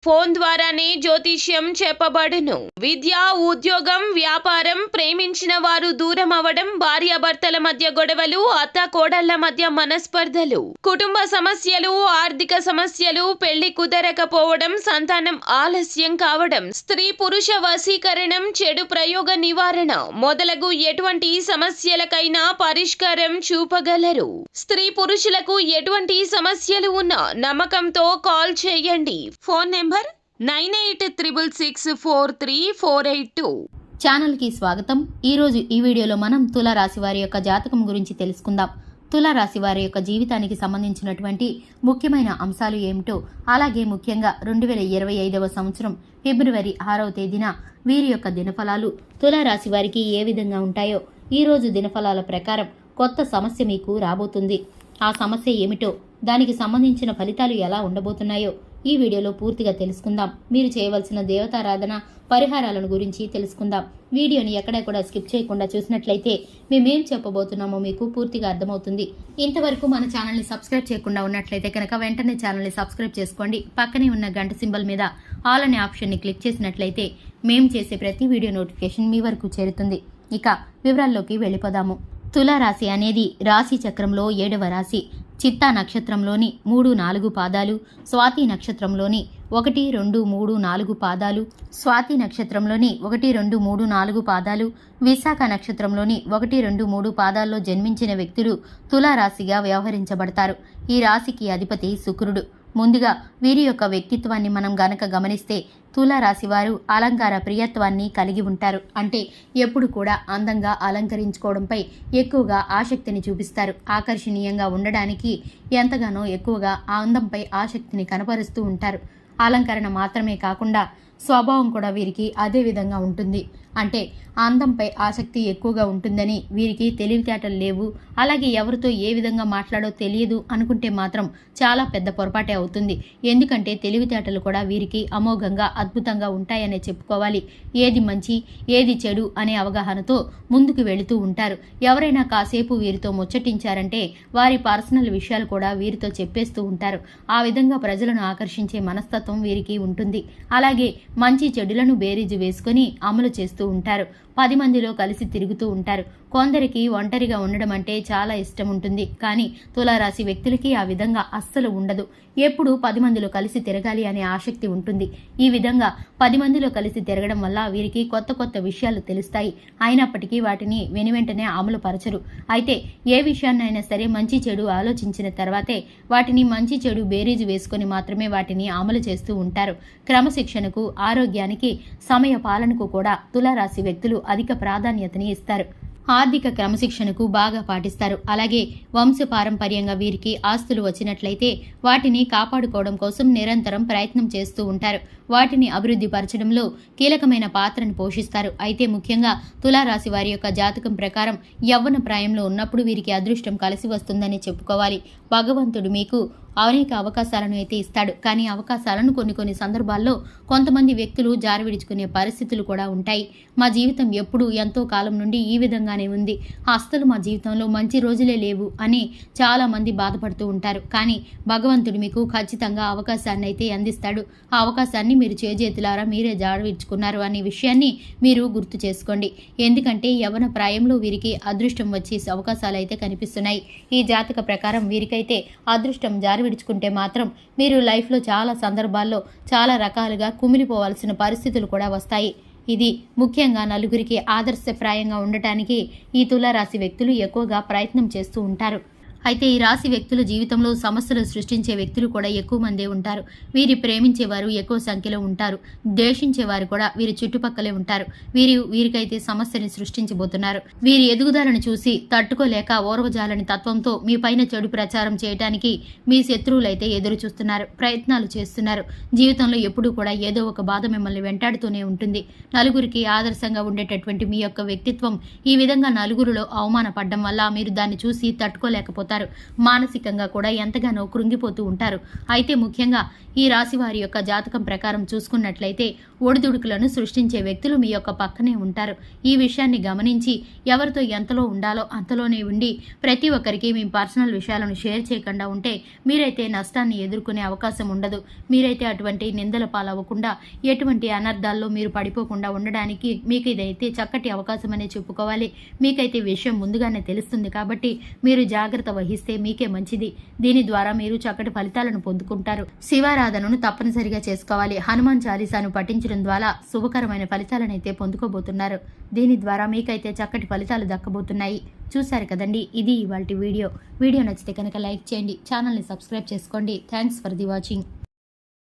Phone ద్వారానే జ్యోతిష్యం చెప్పబడును. విద్య, ఉద్యోగం, వ్యాపారం, ప్రేమించిన వారు దూరం అవ్వడం, భార్యాభర్తల మధ్య గొడవలు, అత్తాకోడళ్ల మధ్య మనస్పర్ధలు, కుటుంబ సమస్యలు, ఆర్థిక సమస్యలు, పెళ్లి కుదరకపోవడం, సంతానం ఆలస్యం కావడం, స్త్రీ పురుష వశీకరణం, చెడు ప్రయోగ నివారణ మొదలగు ఎటువంటి సమస్యలకైనా పరిష్కారం చూపగలరు. స్త్రీ పురుషులకు ఎటువంటి సమస్యలు ఉన్నా నమ్మకంతో కాల్ చేయండి. Phone number 9866643482. ఛానల్కి స్వాగతం. ఈరోజు ఈ వీడియోలో మనం తులారాశి వారి యొక్క జాతకం గురించి తెలుసుకుందాం. తులారాశి వారి యొక్క జీవితానికి సంబంధించినటువంటి ముఖ్యమైన అంశాలు ఏమిటో, అలాగే ముఖ్యంగా 2025వ సంవత్సరం ఫిబ్రవరి 6వ తేదీన వీరి యొక్క దినఫలాలు తులారాశి వారికి ఏ విధంగా ఉంటాయో, ఈరోజు దినఫలాల ప్రకారం కొత్త సమస్య మీకు రాబోతుంది. ఆ సమస్య ఏమిటో, దానికి సంబంధించిన ఫలితాలు ఎలా ఉండబోతున్నాయో ఈ వీడియోలో పూర్తిగా తెలుసుకుందాం. మీరు చేయవలసిన దేవతారాధన పరిహారాలను గురించి తెలుసుకుందాం. వీడియోని ఎక్కడా కూడా స్కిప్ చేయకుండా చూసినట్లయితే మేమేం చెప్పబోతున్నామో మీకు పూర్తిగా అర్థమవుతుంది. ఇంతవరకు మన ఛానల్ని సబ్స్క్రైబ్ చేయకుండా ఉన్నట్లయితే కనుక వెంటనే ఛానల్ని సబ్స్క్రైబ్ చేసుకోండి. పక్కనే ఉన్న గంట సింబల్ మీద ఆల్ అనే ఆప్షన్ని క్లిక్ చేసినట్లయితే మేము చేసే ప్రతి వీడియో నోటిఫికేషన్ మీ వరకు చేరుతుంది. ఇక వివరాల్లోకి వెళ్ళిపోదాము. తులారాశి అనేది రాశి చక్రంలో 7వ రాశి. చిత్తా నక్షత్రంలోని 3, 4 పాదాలు, స్వాతి నక్షత్రంలోని 1, 2, 3, 4 పాదాలు, స్వాతి నక్షత్రంలోని 1, 2, 3, 4 పాదాలు, విశాఖ నక్షత్రంలోని 1, 2, 3 పాదాల్లో జన్మించిన వ్యక్తులు తులారాశిగా వ్యవహరించబడతారు. ఈ రాశికి అధిపతి శుక్రుడు. ముందుగా వీరి యొక్క వ్యక్తిత్వాన్ని మనం గనక గమనిస్తే, తులారాశి వారు అలంకార ప్రియత్వాన్ని కలిగి ఉంటారు. అంటే ఎప్పుడు కూడా అందంగా అలంకరించుకోవడంపై ఎక్కువగా ఆసక్తిని చూపిస్తారు. ఆకర్షణీయంగా ఉండడానికి ఎంతగానో ఎక్కువగా ఆ అందంపై ఆసక్తిని కనపరుస్తూ ఉంటారు. అలంకరణ మాత్రమే కాకుండా స్వభావం కూడా వీరికి అదే విధంగా ఉంటుంది. అంటే అందంపై ఆసక్తి ఎక్కువగా ఉంటుందని వీరికి తెలివితేటలు లేవు, అలాగే ఎవరితో ఏ విధంగా మాట్లాడో తెలియదు అనుకుంటే మాత్రం చాలా పెద్ద పొరపాటే అవుతుంది. ఎందుకంటే తెలివితేటలు కూడా వీరికి అమోఘంగా అద్భుతంగా ఉంటాయనే చెప్పుకోవాలి. ఏది మంచి ఏది చెడు అనే అవగాహనతో ముందుకు వెళుతూ ఉంటారు. ఎవరైనా కాసేపు వీరితో ముచ్చటించారంటే వారి పర్సనల్ విషయాలు కూడా వీరితో చెప్పేస్తూ ఉంటారు. ఆ విధంగా ప్రజలను ఆకర్షించే మనస్తత్వం వీరికి ఉంటుంది. అలాగే మంచి చెడులను బేరీజు వేసుకొని అమలు చేస్తూ ఉంటారు. 10 మందిలో కలిసి తిరుగుతూ ఉంటారు. కొందరికి ఒంటరిగా ఉండడం అంటే చాలా ఇష్టం ఉంటుంది. కానీ తులారాశి వ్యక్తులకి ఆ విధంగా అస్సలు ఉండదు. ఎప్పుడు 10 మందిలో కలిసి తిరగాలి అనే ఆసక్తి ఉంటుంది. ఈ విధంగా 10 మందిలో కలిసి తిరగడం వల్ల వీరికి కొత్త కొత్త విషయాలు తెలుస్తాయి. అయినప్పటికీ వాటిని వెనువెంటనే అమలు పరచరు. అయితే ఏ విషయాన్నైనా సరే మంచి చెడు ఆలోచించిన తర్వాతే వాటిని మంచి చెడు బేరీజు వేసుకొని మాత్రమే వాటిని అమలు చేస్తూ ఉంటారు. క్రమశిక్షణకు, ఆరోగ్యానికి, సమయ పాలనకు కూడా తులారాశి వ్యక్తులు అధిక ప్రాధాన్యతని ఇస్తారు. ఆర్థిక క్రమశిక్షణకు బాగా పాటిస్తారు. అలాగే వంశపారంపర్యంగా వీరికి ఆస్తులు వచ్చినట్లయితే వాటిని కాపాడుకోవడం కోసం నిరంతరం ప్రయత్నం చేస్తూ ఉంటారు. వాటిని అభివృద్ధి పరచడంలో కీలకమైన పాత్రను పోషిస్తారు. అయితే ముఖ్యంగా తులారాశి వారి యొక్క జాతకం ప్రకారం యవ్వన ప్రాయంలో ఉన్నప్పుడు వీరికి అదృష్టం కలిసి వస్తుందని చెప్పుకోవాలి. భగవంతుడు మీకు అనేక అవకాశాలను అయితే ఇస్తాడు. కానీ అవకాశాలను కొన్ని సందర్భాల్లో కొంతమంది వ్యక్తులు జారవిడుచుకునే పరిస్థితులు కూడా ఉంటాయి. మా జీవితం ఎప్పుడు ఎంతో కాలం నుండి ఈ విధంగానే ఉంది, అస్సలు మా జీవితంలో మంచి రోజులే లేవు అని చాలా మంది బాధపడుతూ ఉంటారు. కానీ భగవంతుడు మీకు ఖచ్చితంగా అవకాశాన్ని అయితే అందిస్తాడు. ఆ అవకాశాన్ని మీరు చేజేతులారా మీరే జారవిడుచుకున్నారు అనే విషయాన్ని మీరు గుర్తు చేసుకోండి. ఎందుకంటే యవ్వన ప్రాయంలో వీరికి అదృష్టం వచ్చే అవకాశాలు అయితే కనిపిస్తున్నాయి. ఈ జాతక ప్రకారం వీరికైతే అదృష్టం విడుచుకుంటే మాత్రం మీరు లైఫ్లో చాలా సందర్భాల్లో చాలా రకాలుగా కుమిలిపోవాల్సిన పరిస్థితులు కూడా వస్తాయి. ఇది ముఖ్యంగా నలుగురికి ఆదర్శప్రాయంగా ఉండటానికి ఈ తులారాశి వ్యక్తులు ఎక్కువగా ప్రయత్నం చేస్తూ ఉంటారు. అయితే ఈ రాశి వ్యక్తుల జీవితంలో సమస్యలు సృష్టించే వ్యక్తులు కూడా ఎక్కువ మందే ఉంటారు. వీరి ప్రేమించేవారు ఎక్కువ సంఖ్యలో ఉంటారు. ద్వేషించేవారు కూడా వీరి చుట్టుపక్కలే ఉంటారు. వీరికైతే సమస్యని సృష్టించబోతున్నారు. వీరి ఎదుగుదలను చూసి తట్టుకోలేక ఓర్వజాలని తత్వంతో మీ పైన చెడు ప్రచారం చేయడానికి మీ శత్రువులైతే ఎదురు చూస్తున్నారు, ప్రయత్నాలు చేస్తున్నారు. జీవితంలో ఎప్పుడూ కూడా ఏదో ఒక బాధ మిమ్మల్ని వెంటాడుతూనే ఉంటుంది. నలుగురికి ఆదర్శంగా ఉండేటటువంటి మీ యొక్క వ్యక్తిత్వం ఈ విధంగా నలుగురిలో అవమానపడ్డం వల్ల మీరు దాన్ని చూసి తట్టుకోలేకపోతున్నారు. నష్టపోతారు. మానసికంగా కూడా ఎంతగానో కృంగిపోతూ ఉంటారు. అయితే ముఖ్యంగా ఈ రాశి వారి యొక్క జాతకం ప్రకారం చూసుకున్నట్లయితే ఒడిదుడుకులను సృష్టించే వ్యక్తులు మీ యొక్క పక్కనే ఉంటారు. ఈ విషయాన్ని గమనించి ఎవరితో ఎంతలో ఉండాలో అంతలోనే ఉండి ప్రతి ఒక్కరికి మీ పర్సనల్ విషయాలను షేర్ చేయకుండా ఉంటే మీరైతే నష్టాన్ని ఎదుర్కొనే అవకాశం ఉండదు. మీరైతే అటువంటి నిందల పాలవ్వకుండా ఎటువంటి అనర్థాల్లో మీరు పడిపోకుండా ఉండడానికి మీకు ఇదైతే చక్కటి అవకాశం అనే చెప్పుకోవాలి. మీకైతే విషయం ముందుగానే తెలుస్తుంది కాబట్టి మీరు జాగ్రత్త వహిస్తే మీకే మంచిది. దీని ద్వారా మీరు చక్కటి ఫలితాలను పొందుకుంటారు. శివారాధనను తప్పనిసరిగా చేసుకోవాలి. హనుమాన్ చాలీసాను పఠించడం ద్వారా శుభకరమైన ఫలితాలను అయితే పొందుకోబోతున్నారు. దీని ద్వారా మీకైతే చక్కటి ఫలితాలు దక్కబోతున్నాయి. చూశారు కదండి, ఇది ఇవాల్టి వీడియో నచ్చితే కనుక లైక్ చేయండి, ఛానల్ని సబ్స్క్రైబ్ చేసుకోండి. Thanks for the watching.